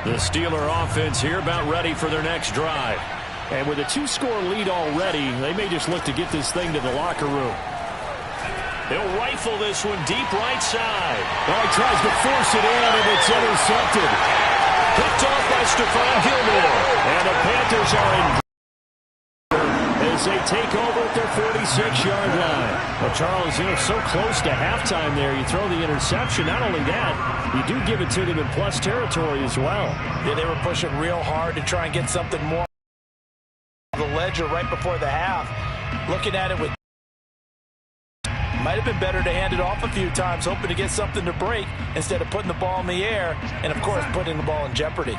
The Steeler offense here about ready for their next drive. And with a 2-score lead already, they may just look to get this thing to the locker room. He'll rifle this one deep right side. Well, he tries to force it in, and it's intercepted. Picked off by Stephon Gilmore. And the Panthers are in as they take over at their 46-yard line. Well, Charles, so close to halftime there. You throw the interception. Not only that, you do give it to them in plus territory as well. Yeah, they were pushing real hard to try and get something more on the ledger right before the half. Looking at it with might have been better to hand it off a few times, hoping to get something to break instead of putting the ball in the air and, of course, putting the ball in jeopardy.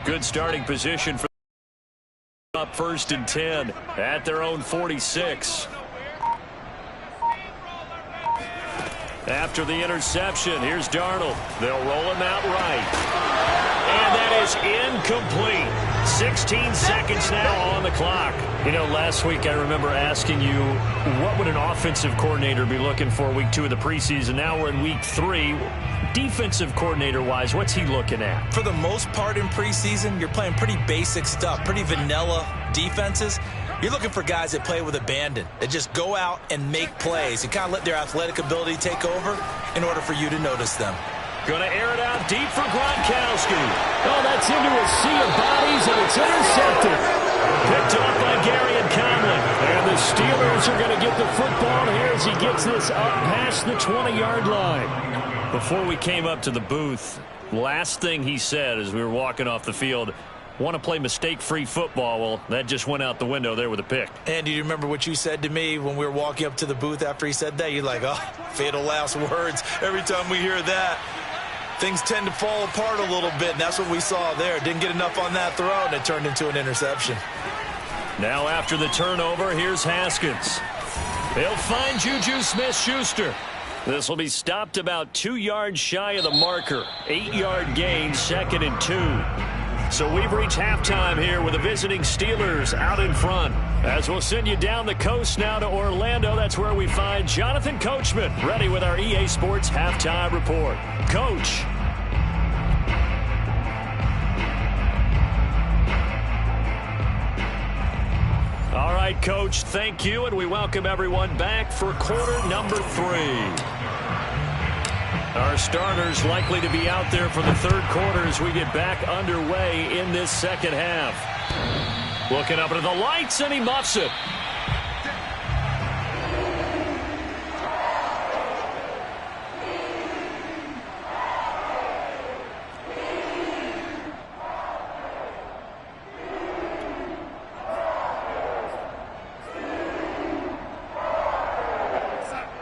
Good starting position for up 1st and 10 at their own 46. After the interception, here's Darnold. They'll roll him out right. And that is incomplete. 16 seconds now on the clock. Last week I remember asking you, what would an offensive coordinator be looking for week 2 of the preseason? Now we're in week 3. Defensive coordinator-wise, what's he looking at? For the most part in preseason, you're playing pretty basic stuff, pretty vanilla defenses. You're looking for guys that play with abandon, that just go out and make plays and kind of let their athletic ability take over in order for you to notice them. Going to air it out deep for Gronkowski. Oh, that's into a sea of bodies, and it's intercepted. Picked off by Gary and Conley. And the Steelers are going to get the football here as he gets this up past the 20-yard line. Before we came up to the booth, last thing he said as we were walking off the field, want to play mistake-free football. Well, that just went out the window there with a pick. And do you remember what you said to me when we were walking up to the booth after he said that? You're like, oh, fatal last words. Every time we hear that, things tend to fall apart a little bit, and that's what we saw there. Didn't get enough on that throw, and it turned into an interception. Now after the turnover, here's Haskins. He'll find Juju Smith-Schuster. This will be stopped about 2 yards shy of the marker. 8-yard gain, 2nd and 2. So we've reached halftime here with the visiting Steelers out in front. As we'll send you down the coast now to Orlando, that's where we find Jonathan Coachman ready with our EA Sports Halftime Report. Coach. All right, Coach, thank you, and we welcome everyone back for quarter number 3. Our starters likely to be out there for the third quarter as we get back underway in this second half. Looking up into the lights, and he muffs it.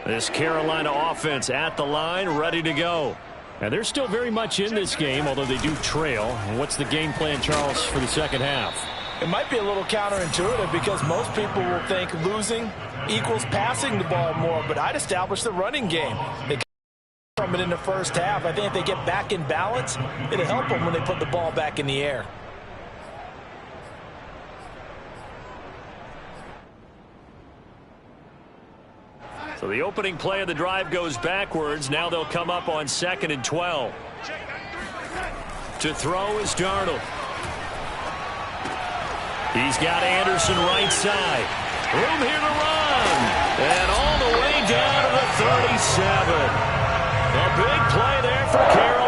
This Carolina offense at the line, ready to go. And they're still very much in this game, although they do trail. What's the game plan, Charles, for the second half? It might be a little counterintuitive because most people will think losing equals passing the ball more, but I'd establish the running game. They from it in the first half. I think if they get back in balance, it'll help them when they put the ball back in the air. So the opening play of the drive goes backwards. Now they'll come up on 2nd and 12. To throw is Darnold. He's got Anderson right side. Room here to run. And all the way down to the 37. A big play there for Carolina.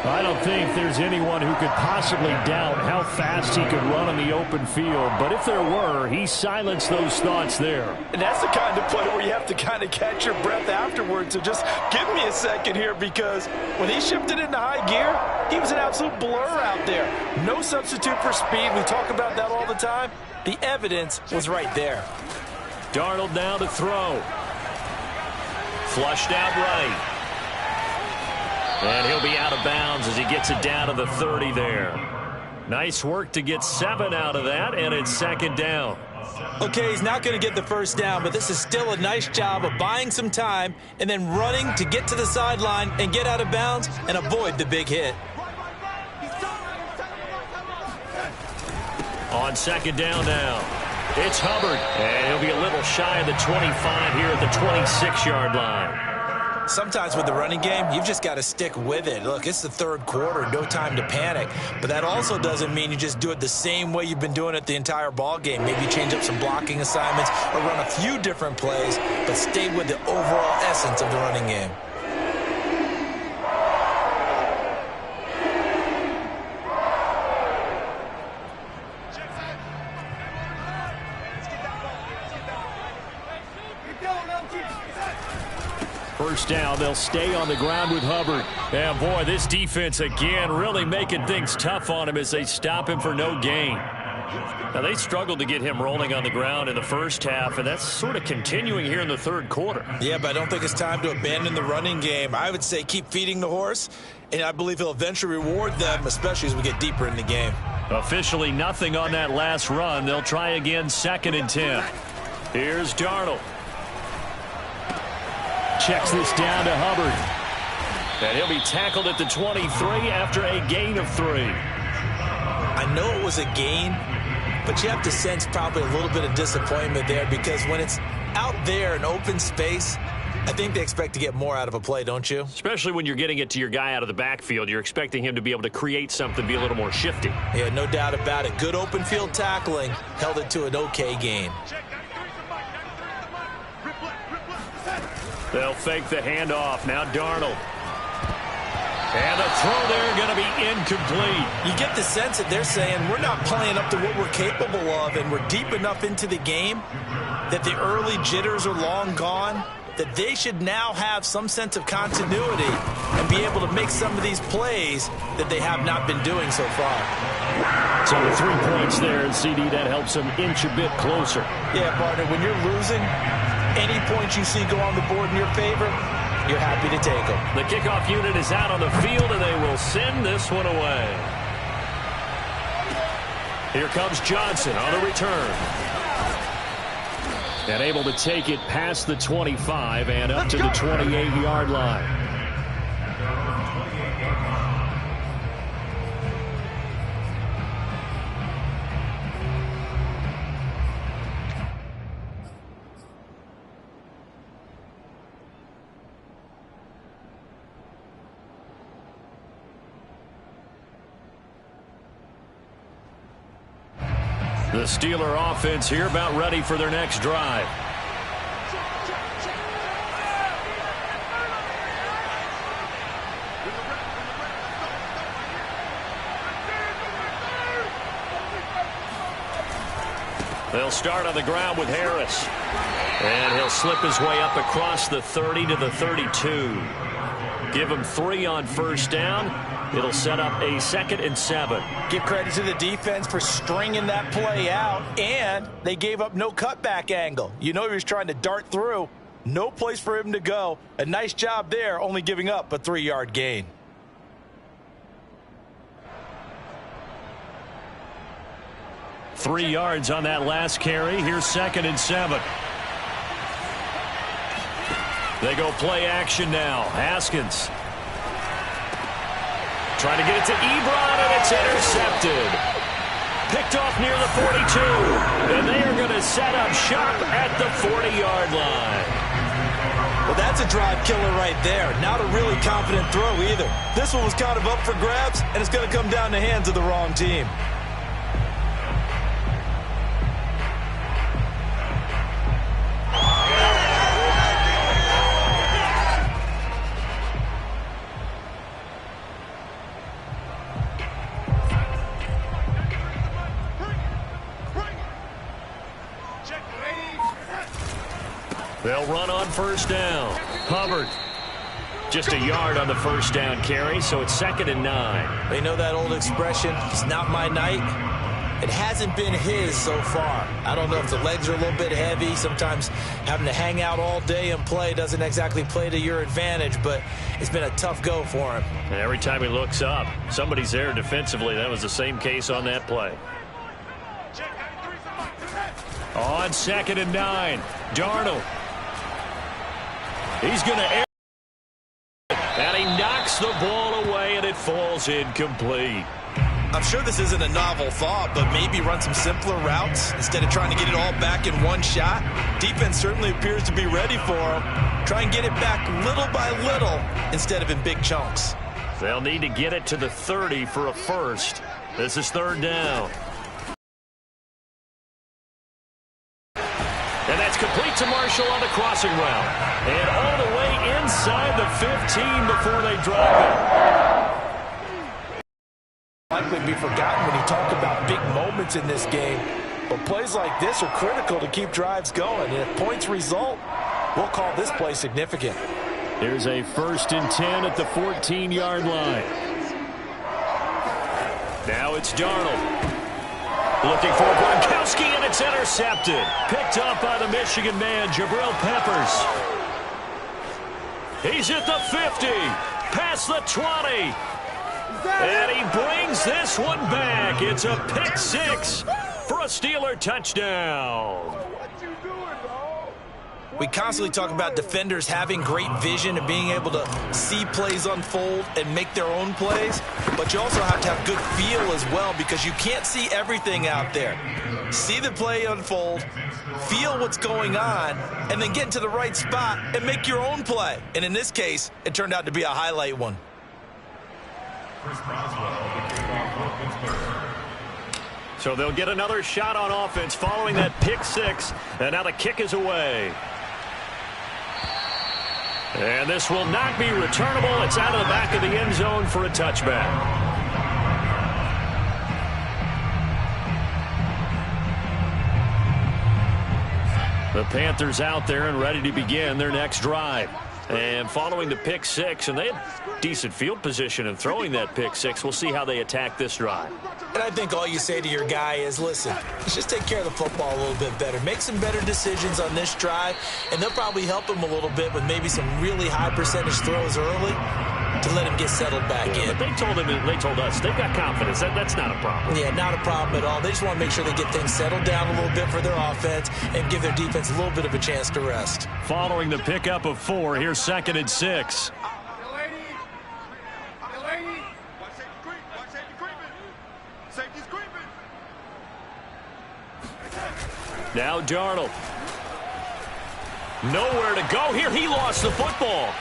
I don't think there's anyone who could possibly doubt how fast he could run on the open field. But if there were, he silenced those thoughts there. And that's the kind of play where you have to kind of catch your breath afterwards. So just give me a second here, because when he shifted into high gear, he was an absolute blur out there. No substitute for speed. We talk about that all the time. The evidence was right there. Darnold now to throw. Flushed out right. And he'll be out of bounds as he gets it down to the 30 there. Nice work to get 7 out of that, and it's 2nd down. Okay, he's not going to get the first down, but this is still a nice job of buying some time and then running to get to the sideline and get out of bounds and avoid the big hit. On 2nd down now, it's Hubbard. And he'll be a little shy of the 25 here at the 26-yard line. Sometimes with the running game, you've just got to stick with it. Look, it's the third quarter, no time to panic. But that also doesn't mean you just do it the same way you've been doing it the entire ball game. Maybe change up some blocking assignments or run a few different plays, but stay with the overall essence of the running game. First down, they'll stay on the ground with Hubbard. And boy, this defense again really making things tough on him as they stop him for no gain. Now, they struggled to get him rolling on the ground in the first half, and that's sort of continuing here in the third quarter. Yeah, but I don't think it's time to abandon the running game. I would say keep feeding the horse, and I believe he'll eventually reward them, especially as we get deeper in the game. Officially nothing on that last run. They'll try again 2nd and 10. Here's Darnold. Checks this down to Hubbard. And he'll be tackled at the 23 after a gain of 3. I know it was a gain, but you have to sense probably a little bit of disappointment there because when it's out there in open space, I think they expect to get more out of a play, don't you? Especially when you're getting it to your guy out of the backfield. You're expecting him to be able to create something, be a little more shifty. Yeah, no doubt about it. Good open field tackling held it to an okay gain. They'll fake the handoff. Now Darnold. And the throw there going to be incomplete. You get the sense that they're saying we're not playing up to what we're capable of, and we're deep enough into the game that the early jitters are long gone, that they should now have some sense of continuity and be able to make some of these plays that they have not been doing so far. So the 3 points there, and CD, that helps them inch a bit closer. Yeah, partner, when you're losing, any points you see go on the board in your favor, you're happy to take them. The kickoff unit is out on the field, and they will send this one away. Here comes Johnson on the return. And able to take it past the 25 and up to the 28-yard line. The Steeler offense here about ready for their next drive. They'll start on the ground with Harris. And he'll slip his way up across the 30 to the 32. Give him 3 on first down. It'll set up a 2nd and 7. Give credit to the defense for stringing that play out, and they gave up no cutback angle. You know he was trying to dart through. No place for him to go. A nice job there, only giving up a 3-yard gain. Three yards on that last carry. Here's 2nd and 7. They go play action now. Haskins. Trying to get it to Ebron, and it's intercepted. Picked off near the 42. And they are going to set up shop at the 40-yard line. Well, that's a drive killer right there. Not a really confident throw either. This one was kind of up for grabs, and it's going to come down the hands of the wrong team. They'll run on first down. Hubbard. Just a yard on the first down carry, so it's 2nd and 9. They know that old expression, it's not my night. It hasn't been his so far. I don't know if the legs are a little bit heavy. Sometimes having to hang out all day and play doesn't exactly play to your advantage, but it's been a tough go for him. And every time he looks up, somebody's there defensively. That was the same case on that play. On 2nd and 9, Darnold. He's going to air it, and he knocks the ball away, and it falls incomplete. I'm sure this isn't a novel thought, but maybe run some simpler routes instead of trying to get it all back in one shot. Defense certainly appears to be ready for them. Try and get it back little by little instead of in big chunks. They'll need to get it to the 30 for a first. This is third down. And that's complete to Marshall on the crossing route. And all the way inside the 15 before they drop it. Likely be forgotten when you talk about big moments in this game. But plays like this are critical to keep drives going. And if points result, we'll call this play significant. Here's a 1st and 10 at the 14-yard line. Now it's Darnold. Looking for Gronkowski, and it's intercepted. Picked up by the Michigan man, Jabril Peppers. He's at the 50. Past the 20. And he brings this one back. It's a pick 6 for a Steeler touchdown. We constantly talk about defenders having great vision and being able to see plays unfold and make their own plays. But you also have to have good feel as well, because you can't see everything out there. See the play unfold, feel what's going on, and then get into the right spot and make your own play. And in this case, it turned out to be a highlight one. So they'll get another shot on offense following that pick 6. And now the kick is away. And this will not be returnable. It's out of the back of the end zone for a touchback. The Panthers out there and ready to begin their next drive. And following the pick 6, and they had decent field position in throwing that pick 6. We'll see how they attack this drive. And I think all you say to your guy is, listen, let's just take care of the football a little bit better. Make some better decisions on this drive, and they'll probably help him a little bit with maybe some really high percentage throws early to let him get settled back in. But they told us they've got confidence. That's not a problem. Yeah, not a problem at all. They just want to make sure they get things settled down a little bit for their offense and give their defense a little bit of a chance to rest. Following the pickup of 4, here's 2nd and 6. Now Darnold. Nowhere to go here. He lost the football.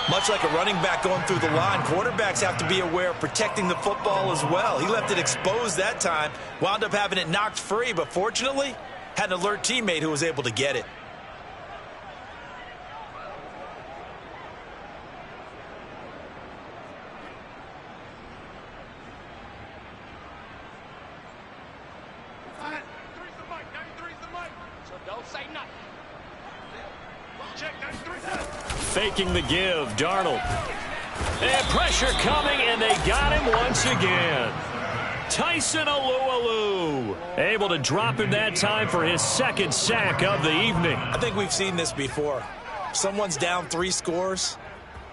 Much like a running back going through the line, quarterbacks have to be aware of protecting the football as well. He left it exposed that time, wound up having it knocked free, but fortunately, had an alert teammate who was able to get it. Faking the give, Darnold. And pressure coming, and they got him once again. Tyson Alualu able to drop him that time for his 2nd sack of the evening. I think we've seen this before. Someone's down 3 scores.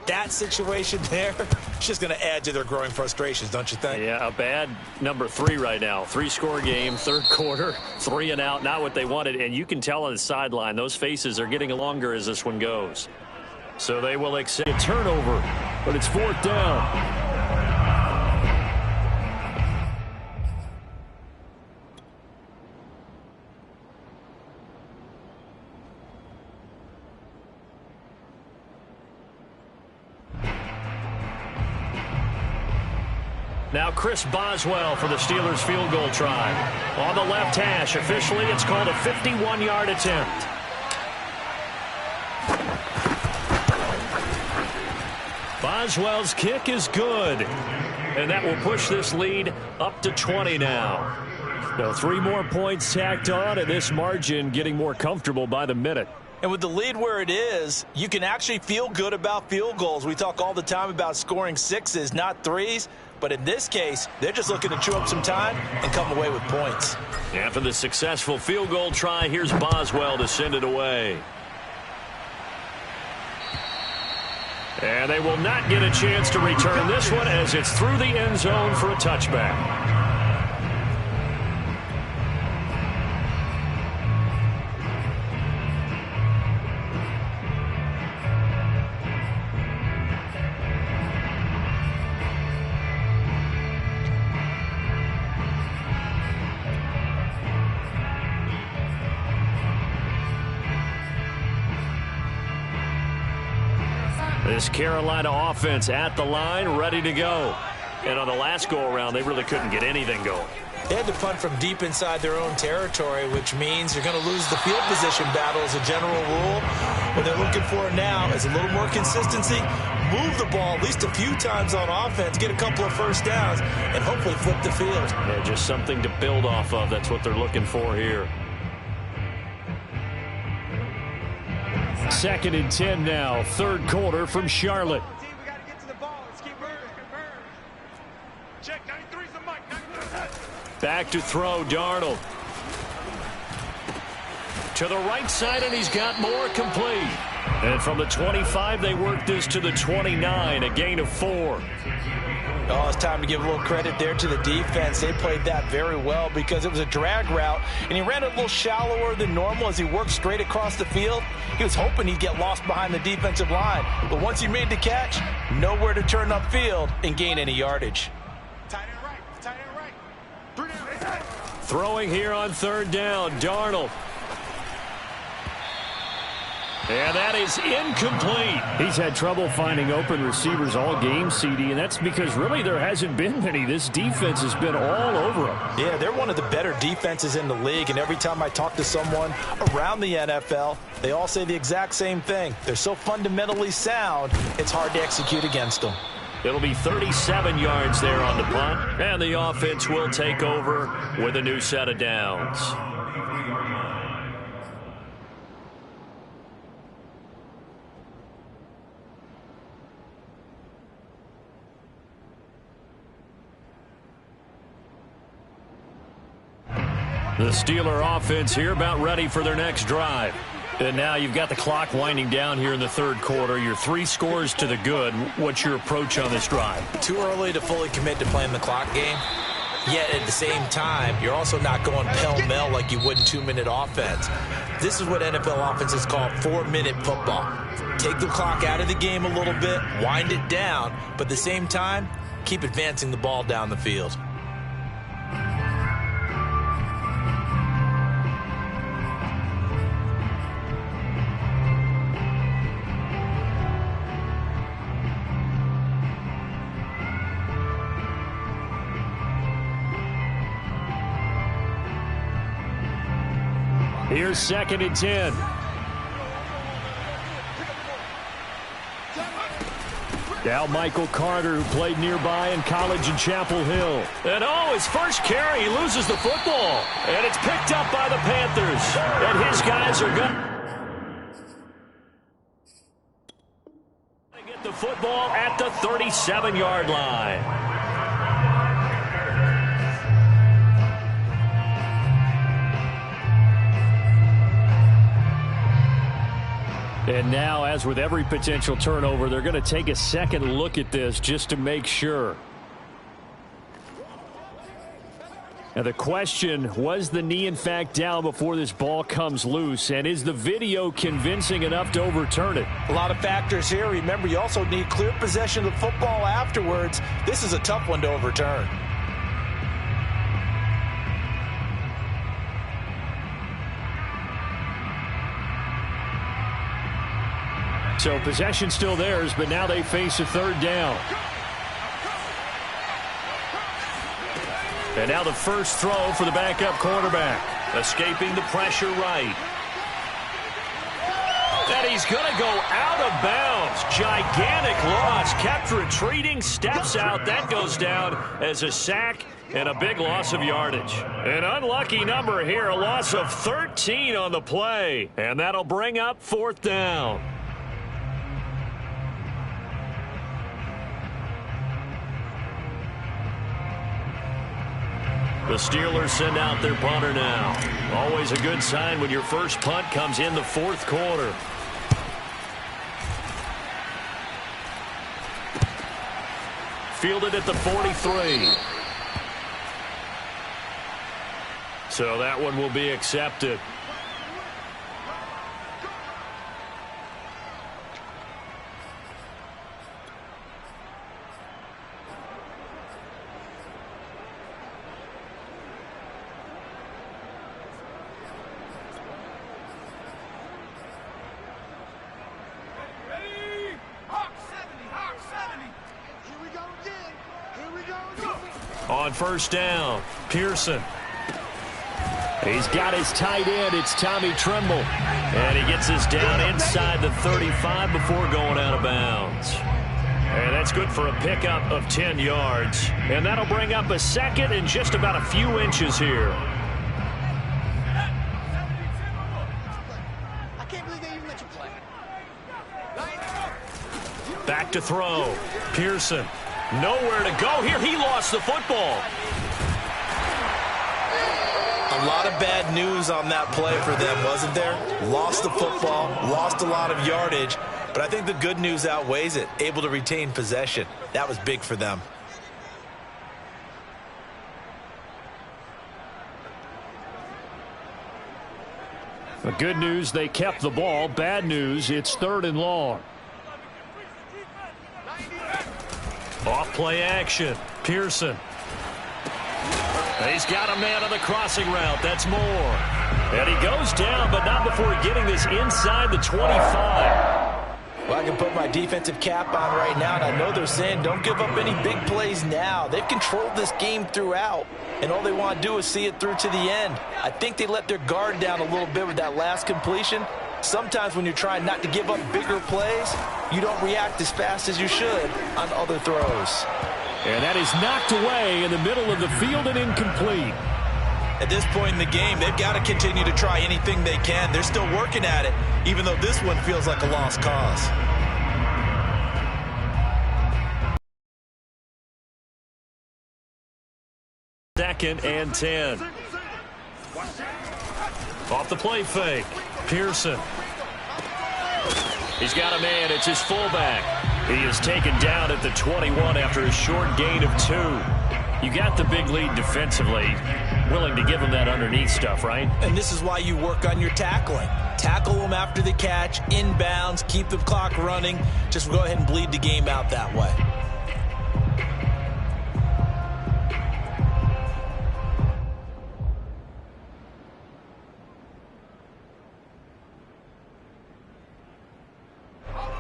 That situation there, it's just going to add to their growing frustrations, don't you think? Yeah, a bad number 3 right now. 3-score game, 3rd quarter, 3 and out, not what they wanted. And you can tell on the sideline, those faces are getting longer as this one goes. So they will accept a turnover, but it's 4th down. Now Chris Boswell for the Steelers field goal try. On the left hash, officially it's called a 51-yard attempt. Boswell's kick is good. And that will push this lead up to 20 now. So 3 more points tacked on, and this margin getting more comfortable by the minute. And with the lead where it is, you can actually feel good about field goals. We talk all the time about scoring 6s, not 3s. But in this case, they're just looking to chew up some time and come away with points. After the successful field goal try, here's Boswell to send it away. And they will not get a chance to return this one as it's through the end zone for a touchback. This Carolina offense at the line, ready to go. And on the last go-around, they really couldn't get anything going. They had to punt from deep inside their own territory, which means you're going to lose the field position battle as a general rule. What they're looking for now is a little more consistency, move the ball at least a few times on offense, get a couple of first downs, and hopefully flip the field. Yeah, just something to build off of. That's what they're looking for here. 2nd and 10 now, 3rd quarter from Charlotte. Back to throw, Darnold. To the right side, and he's got more, complete. And from the 25, they work this to the 29, a gain of 4. Oh, it's time to give a little credit there to the defense. They played that very well because it was a drag route, and he ran a little shallower than normal as he worked straight across the field. He was hoping he'd get lost behind the defensive line, but once he made the catch, nowhere to turn upfield and gain any yardage. Throwing here on 3rd down, Darnold. And that is incomplete. He's had trouble finding open receivers all game, CD, and that's because really there hasn't been many. This defense has been all over him. Yeah, they're one of the better defenses in the league, and every time I talk to someone around the NFL, they all say the exact same thing. They're so fundamentally sound, it's hard to execute against them. It'll be 37 yards there on the punt, and the offense will take over with a new set of downs. The Steeler offense here about ready for their next drive. And now you've got the clock winding down here in the 3rd quarter. You're 3 scores to the good. What's your approach on this drive? Too early to fully commit to playing the clock game. Yet at the same time, you're also not going pell-mell like you would in 2-minute offense. This is what NFL offenses call 4-minute football. Take the clock out of the game a little bit, wind it down, but at the same time, keep advancing the ball down the field. Here's 2nd and 10. Now Michael Carter, who played nearby in college in Chapel Hill. And his first carry, he loses the football. And it's picked up by the Panthers. And his guys are going to get the football at the 37-yard line. And now, as with every potential turnover, they're going to take a second look at this just to make sure. And the question, was the knee in fact down before this ball comes loose? And is the video convincing enough to overturn it? A lot of factors here. Remember, you also need clear possession of the football afterwards. This is a tough one to overturn. So possession still theirs, but now they face a 3rd down. And now the first throw for the backup quarterback. Escaping the pressure right. And he's going to go out of bounds. Gigantic loss. Kept retreating, steps out. That goes down as a sack and a big loss of yardage. An unlucky number here. A loss of 13 on the play. And that'll bring up 4th down. The Steelers send out their punter now. Always a good sign when your first punt comes in the 4th quarter. Fielded at the 43. So that one will be accepted. On first down, Pearson. He's got his tight end. It's Tommy Tremble. And he gets us down inside the 35 before going out of bounds. And that's good for a pickup of 10 yards. And that'll bring up a second and just about a few inches here. I can't believe they even let you play. Back to throw. Pearson. Nowhere to go here. He lost the football. A lot of bad news on that play for them, wasn't there? Lost the football, lost a lot of yardage, but I think the good news outweighs it. Able to retain possession. That was big for them. The good news, they kept the ball. Bad news, it's 3rd and long. Off play action. Pearson. He's got a man on the crossing route. That's Moore. And he goes down, but not before getting this inside the 25. Well, I can put my defensive cap on right now, and I know they're saying don't give up any big plays now. They've controlled this game throughout, and all they want to do is see it through to the end. I think they let their guard down a little bit with that last completion. Sometimes when you're trying not to give up bigger plays, you don't react as fast as you should on other throws. And that is knocked away in the middle of the field and incomplete. At this point in the game, they've got to continue to try anything they can. They're still working at it, even though this one feels like a lost cause. Second and 10. Off the play fake. Pearson. He's got a man. It's his fullback. He is taken down at the 21 after a short gain of 2. You got the big lead defensively. Willing to give him that underneath stuff, right? And this is why you work on your tackling. Tackle them after the catch, inbounds, keep the clock running. Just go ahead and bleed the game out that way.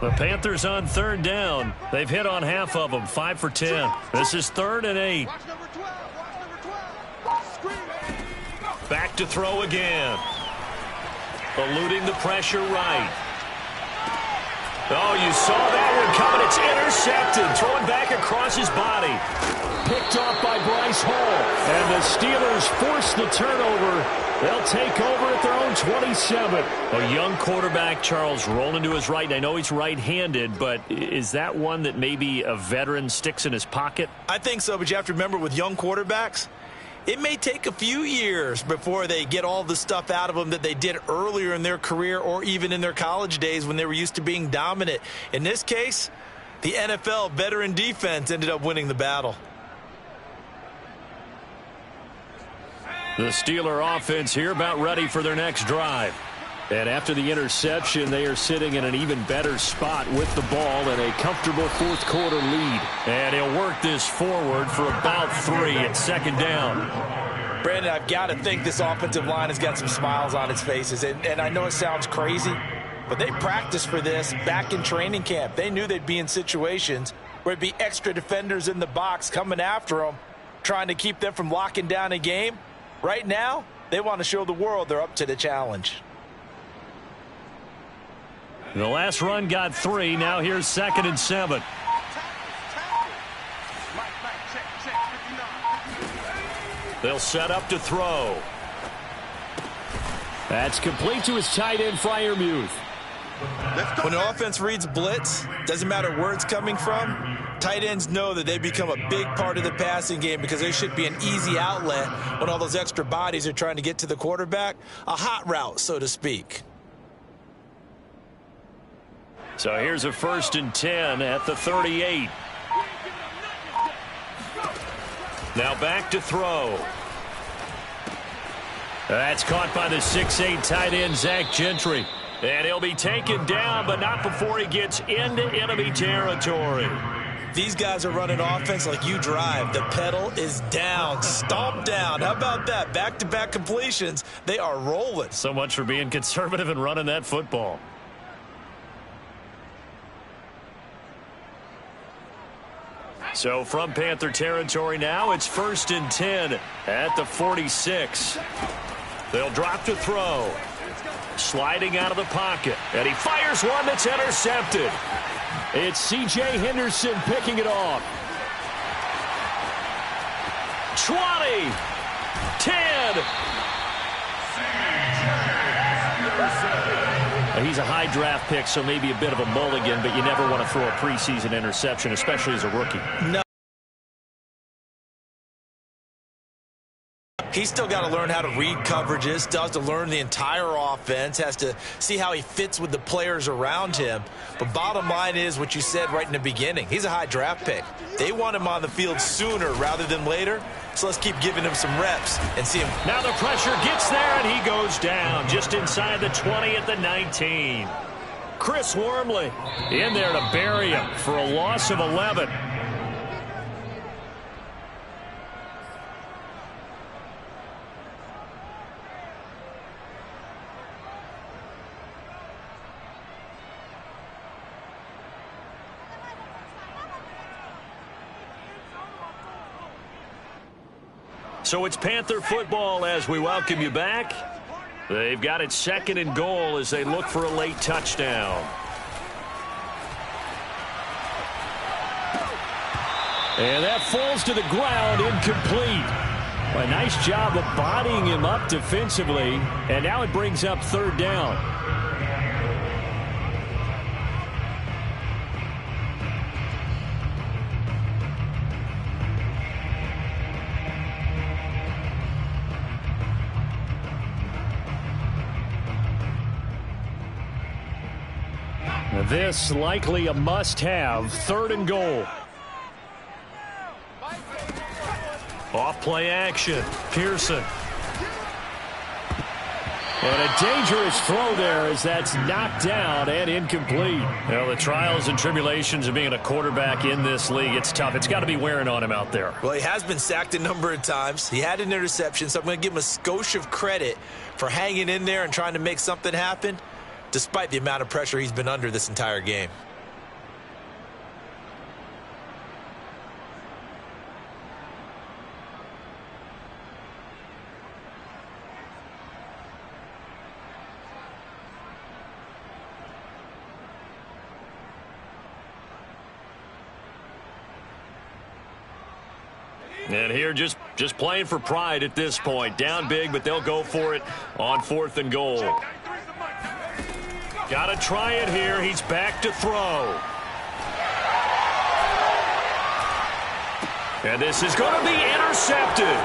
The Panthers on 3rd down. They've hit on half of them, 5 for 10. This is 3rd and 8. Back to throw again. Eluding the pressure right. Oh, you saw that one coming. It's intercepted. Throwing back across his body. Picked off by Bryce Hall. And the Steelers force the turnover. They'll take over at their own 27. A young quarterback, Charles, rolling to his right. I know he's right-handed, but is that one that maybe a veteran sticks in his pocket? I think so, but you have to remember with young quarterbacks, it may take a few years before they get all the stuff out of them that they did earlier in their career or even in their college days when they were used to being dominant. In this case, the NFL veteran defense ended up winning the battle. The Steeler offense here about ready for their next drive. And after the interception, they are sitting in an even better spot with the ball and a comfortable 4th quarter lead. And he'll work this forward for about 3 at 2nd down. Brandon, I've got to think this offensive line has got some smiles on its faces. And I know it sounds crazy, but they practiced for this back in training camp. They knew they'd be in situations where there'd be extra defenders in the box coming after them, trying to keep them from locking down a game. Right now, they want to show the world they're up to the challenge. The last run got 3. Now here's 2nd and 7. They'll set up to throw. That's complete to his tight end, Freiermuth. When an offense reads blitz, doesn't matter where it's coming from, tight ends know that they become a big part of the passing game because they should be an easy outlet when all those extra bodies are trying to get to the quarterback. A hot route, so to speak. So here's a 1st and 10 at the 38. Now back to throw. That's caught by the 6'8 tight end, Zach Gentry. And he'll be taken down, but not before he gets into enemy territory. These guys are running offense like you drive. The pedal is down, stomp down. How about that? Back-to-back completions. They are rolling. So much for being conservative and running that football. So from Panther territory now, it's 1st and 10 at the 46. They'll drop to throw. Sliding out of the pocket. And he fires one that's intercepted. It's C.J. Henderson picking it off. 20. 10. He's a high draft pick, so maybe a bit of a mulligan, but you never want to throw a preseason interception, especially as a rookie. No. He's still got to learn how to read coverages, still has to learn the entire offense, has to see how he fits with the players around him. But bottom line is what you said right in the beginning. He's a high draft pick. They want him on the field sooner rather than later, so let's keep giving him some reps and see him. Now the pressure gets there, and he goes down just inside the 20 at the 19. Chris Wormley in there to bury him for a loss of 11. So it's Panther football as we welcome you back. They've got it 2nd and goal as they look for a late touchdown. And that falls to the ground, incomplete. A nice job of bodying him up defensively, and now it brings up 3rd down. This likely a must-have, 3rd and goal. Off play action. Pearson. And a dangerous throw there as that's knocked down and incomplete. Well, the trials and tribulations of being a quarterback in this league, it's tough. It's got to be wearing on him out there. Well, he has been sacked a number of times. He had an interception, so I'm going to give him a skosh of credit for hanging in there and trying to make something happen, despite the amount of pressure he's been under this entire game. And here just playing for pride at this point. Down big, but they'll go for it on 4th and goal. Got to try it here. He's back to throw. And this is going to be intercepted.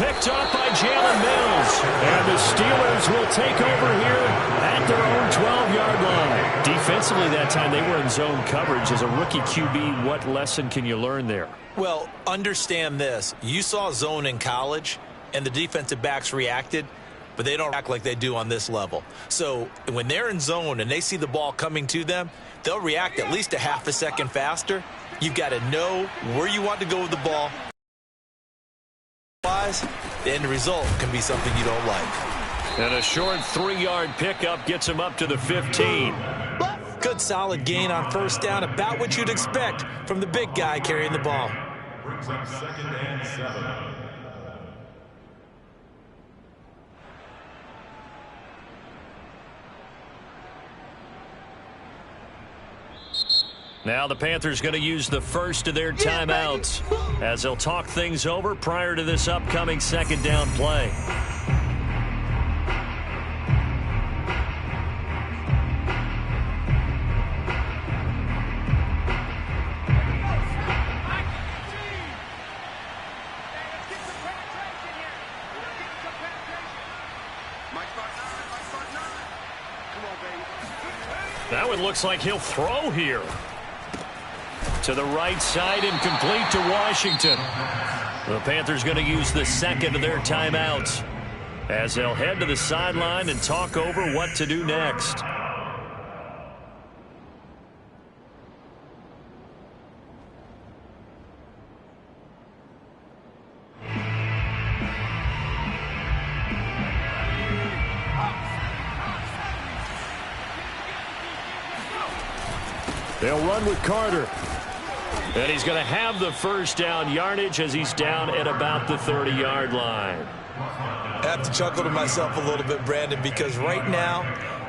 Picked up by Jalen Mills. And the Steelers will take over here at their own 12-yard line. Defensively that time, they were in zone coverage. As a rookie QB, what lesson can you learn there? Well, understand this. You saw zone in college, and the defensive backs reacted, but they don't act like they do on this level. So when they're in zone and they see the ball coming to them, they'll react at least a half a second faster. You've got to know where you want to go with the ball. Otherwise, the end result can be something you don't like. And a short 3-yard pickup gets him up to the 15. Good solid gain on 1st down, about what you'd expect from the big guy carrying the ball. Brings up 2nd and 7. Now the Panthers going to use the first of their timeouts as they'll talk things over prior to this upcoming 2nd down play. That one looks like he'll throw here. To the right side and complete to Washington. The Panthers going to use the 2nd of their timeouts as they'll head to the sideline and talk over what to do next. They'll run with Carter. And he's going to have the first down yardage as he's down at about the 30-yard line. I have to chuckle to myself a little bit, Brandon, because right now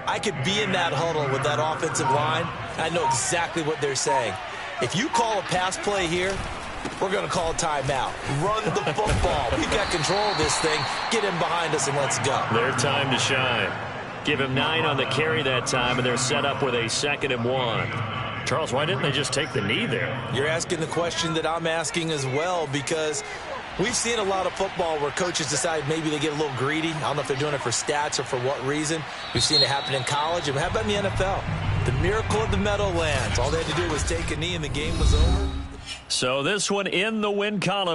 I could be in that huddle with that offensive line. I know exactly what they're saying. If you call a pass play here, we're going to call a timeout. Run the football. We've got control of this thing. Get him behind us and let's go. Their time to shine. Give him 9 on the carry that time, and they're set up with a 2nd and 1. Charles, why didn't they just take the knee there? You're asking the question that I'm asking as well, because we've seen a lot of football where coaches decide maybe they get a little greedy. I don't know if they're doing it for stats or for what reason. We've seen it happen in college. And how about in the NFL? The miracle of the Meadowlands. All they had to do was take a knee and the game was over. So this one in the win column.